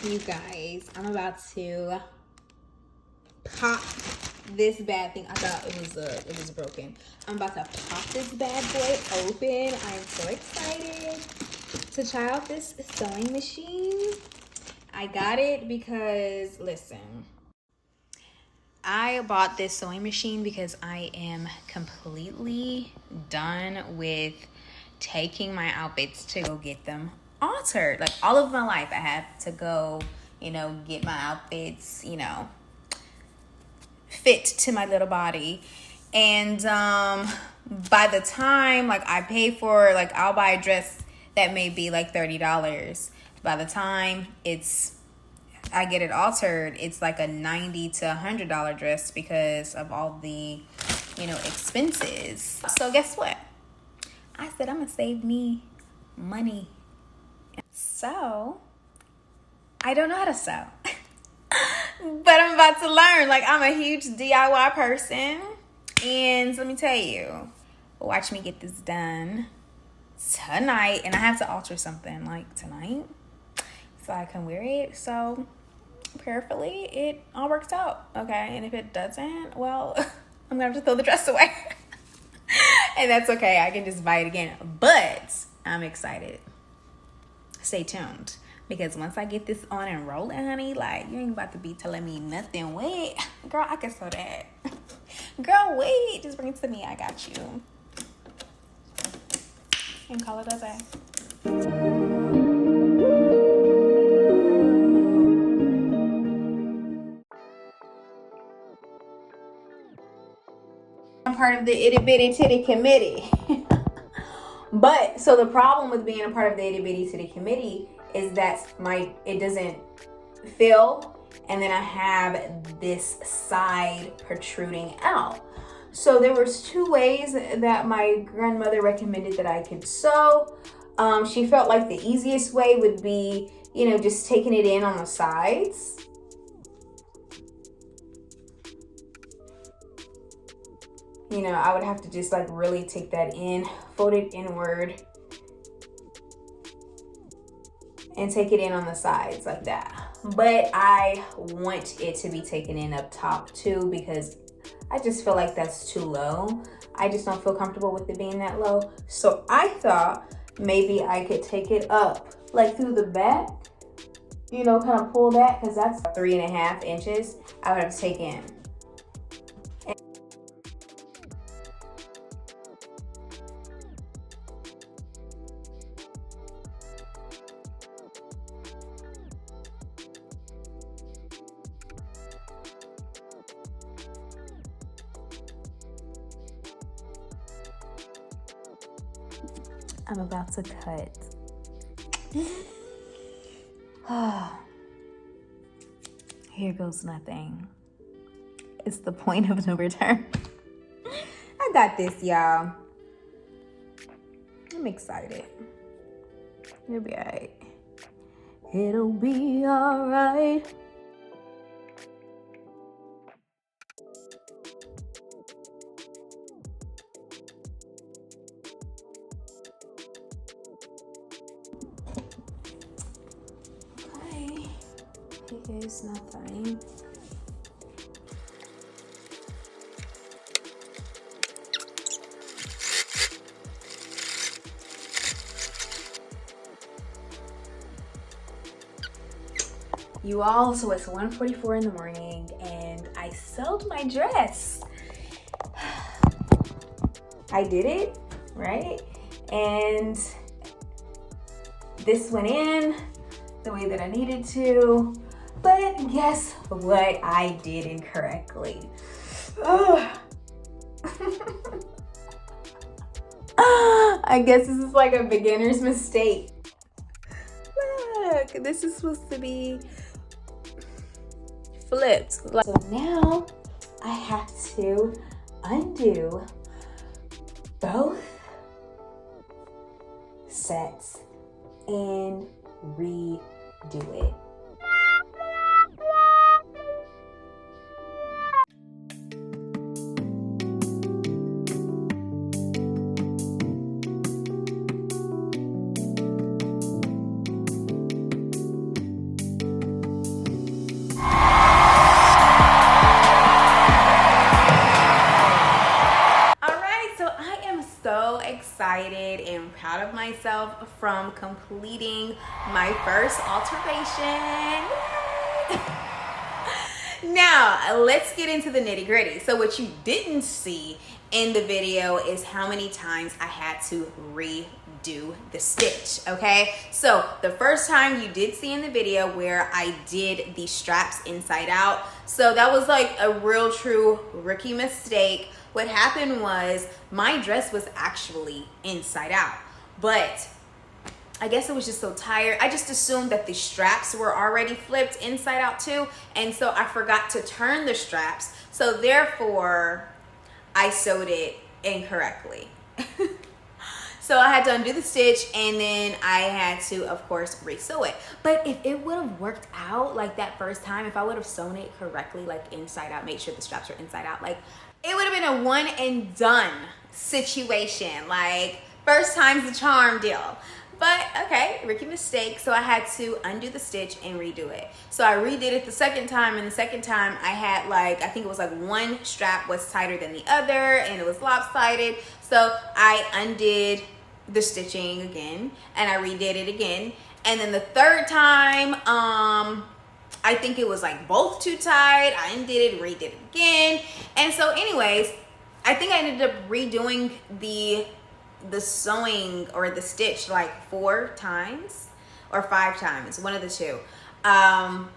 You guys, I'm about to pop this bad thing. I thought it was broken. I'm about to pop this bad boy open. I'm so excited to try out this sewing machine. I got it because, listen, I bought this sewing machine because I am completely done with taking my outfits to go get them altered. Like, all of my life I had to go, get my outfits, fit to my little body. And by the time I pay for, I'll buy a dress that may be like $30. By the time I get it altered, it's like a $90 to $100 dress because of all the expenses. So guess what? I said I'm gonna save me money. So I don't know how to sew. But I'm about to learn. I'm a huge DIY person. And let me tell you, watch me get this done tonight. And I have to alter something tonight so I can wear it. So prayerfully, it all works out. Okay. And if it doesn't, well, I'm going to have to throw the dress away. And that's okay. I can just buy it again. But I'm excited. Stay tuned. Because once I get this on and rolling, honey, you ain't about to be telling me nothing. Wait, girl, I can sew that. Girl, wait, just bring it to me. I got you. And call it a day. I'm part of the Itty Bitty Titty Committee. But, so the problem with being a part of the Itty Bitty Titty Committee is that it doesn't fill, and then I have this side protruding out. So there was 2 ways that my grandmother recommended that I could sew. She felt like the easiest way would be, just taking it in on the sides. I would have to just really take that in, fold it inward, and take it in on the sides like that. But I want it to be taken in up top too, because I just feel like that's too low. I just don't feel comfortable with it being that low. So I thought maybe I could take it up through the back, kind of pull that, because that's 3.5 inches I would have to take in. I'm about to cut. Here goes nothing. It's the point of no return. I got this, y'all. I'm excited. It'll be alright. It'll be alright. Here's nothing. You all, so it's 1:44 in the morning and I sewed my dress. I did it, right? And this went in the way that I needed to. But guess what I did incorrectly? I guess this is a beginner's mistake. Look, this is supposed to be flipped. So now I have to undo both sets and redo it. excited and proud of myself from completing my first alteration. Now, let's get into the nitty gritty. So what you didn't see in the video is how many times I had to redo the stitch, okay? So the first time you did see in the video where I did the straps inside out. So that was like a real true rookie mistake. What happened was my dress was actually inside out, but I guess it was just so tired. I just assumed that the straps were already flipped inside out too. And so I forgot to turn the straps. So therefore, I sewed it incorrectly. So I had to undo the stitch and then I had to, of course, re-sew it. But if it would have worked out like that first time, if I would have sewn it correctly, like inside out, make sure the straps were inside out, like it would have been a one and done situation. Like first time's the charm deal. But okay, rookie mistake. So I had to undo the stitch and redo it. So I redid it the second time, and the second time I had like, I think it was like one strap was tighter than the other and it was lopsided. So I undid the stitching again and I redid it again. And then the third time, I think it was like both too tight. I undid it, redid it again. And so anyways, I think I ended up redoing the sewing or the stitch like 4 times or 5 times, one of the two. And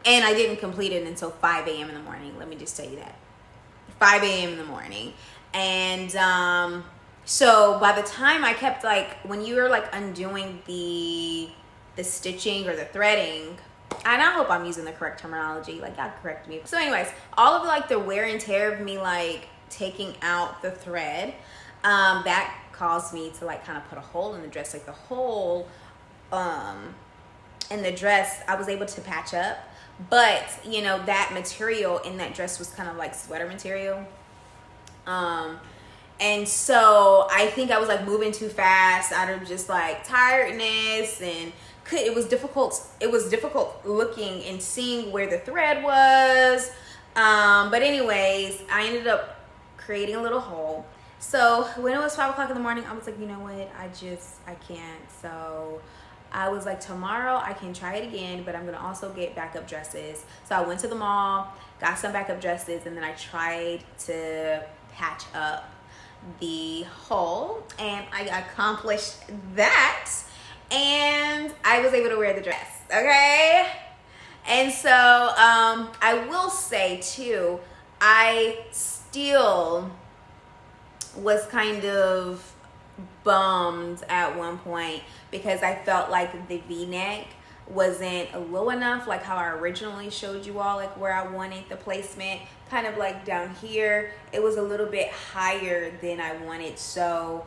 I didn't complete it until 5 a.m. in the morning. Let me just tell you that. 5 a.m. in the morning. And so by the time I kept like, when you were like undoing the stitching or the threading, and I hope I'm using the correct terminology, like y'all correct me. So anyways, all of like the wear and tear of me like taking out the thread, that caused me to like kind of put a hole in the dress. Like the hole in the dress I was able to patch up, but you know that material in that dress was kind of like sweater material, and so I think I was like moving too fast out of just like tiredness, and it was difficult looking and seeing where the thread was, but anyways, I ended up creating a little hole. So when it was 5 o'clock in the morning, I was like, you know what, I can't. So I was like, tomorrow I can try it again, but I'm gonna also get backup dresses. So I went to the mall, got some backup dresses, and then I tried to patch up the hole, and I accomplished that, and I was able to wear the dress, okay? And so I will say too, I still was kind of bummed at one point because I felt like the V-neck wasn't low enough, like how I originally showed you all, like where I wanted the placement, kind of like down here. It was a little bit higher than I wanted. So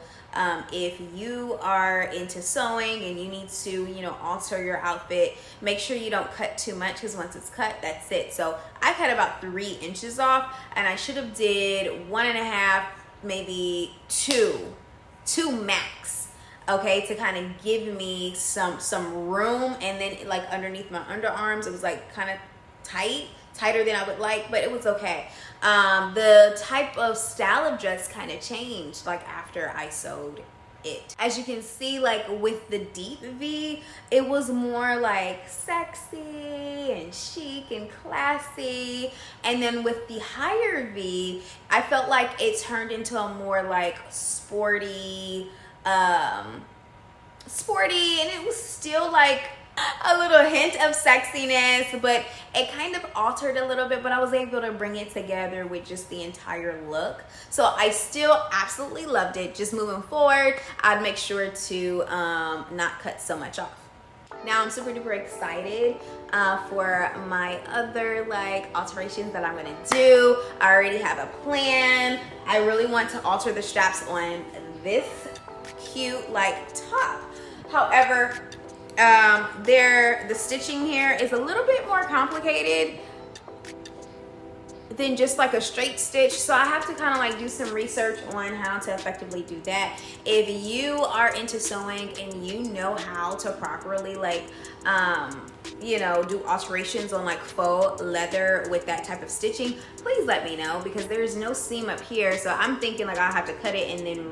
if you are into sewing and you need to, you know, alter your outfit, make sure you don't cut too much, because once it's cut, that's it. So I cut about 3 inches off, and I should have did 1.5, maybe 2 max, okay, to kind of give me some room. And then like underneath my underarms, it was like kind of tighter than I would like, but it was okay. The type of style of dress kind of changed like after I sewed it. As you can see, like with the deep V, it was more like sexy and chic and classy, and then with the higher V, I felt like it turned into a more like sporty, and it was still like a little hint of sexiness, but it kind of altered a little bit, but I was able to bring it together with just the entire look. So I still absolutely loved it. Just moving forward, I'd make sure to not cut so much off. Now I'm super duper excited for my other like alterations that I'm gonna do. I already have a plan. I really want to alter the straps on this cute like top. However, the stitching here is a little bit more complicated than just like a straight stitch, so I have to kind of like do some research on how to effectively do that. If you are into sewing and you know how to properly like you know, do alterations on like faux leather with that type of stitching, please let me know, because there's no seam up here. So I'm thinking like I'll have to cut it and then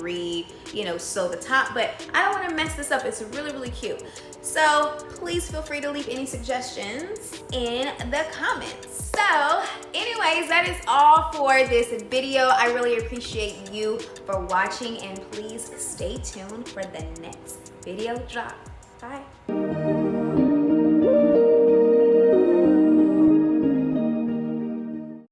you know, sew the top, but I don't want to mess this up. It's really, really cute. So please feel free to leave any suggestions in the comments. So anyways, that is all for this video. I really appreciate you for watching, and please stay tuned for the next video drop. Bye.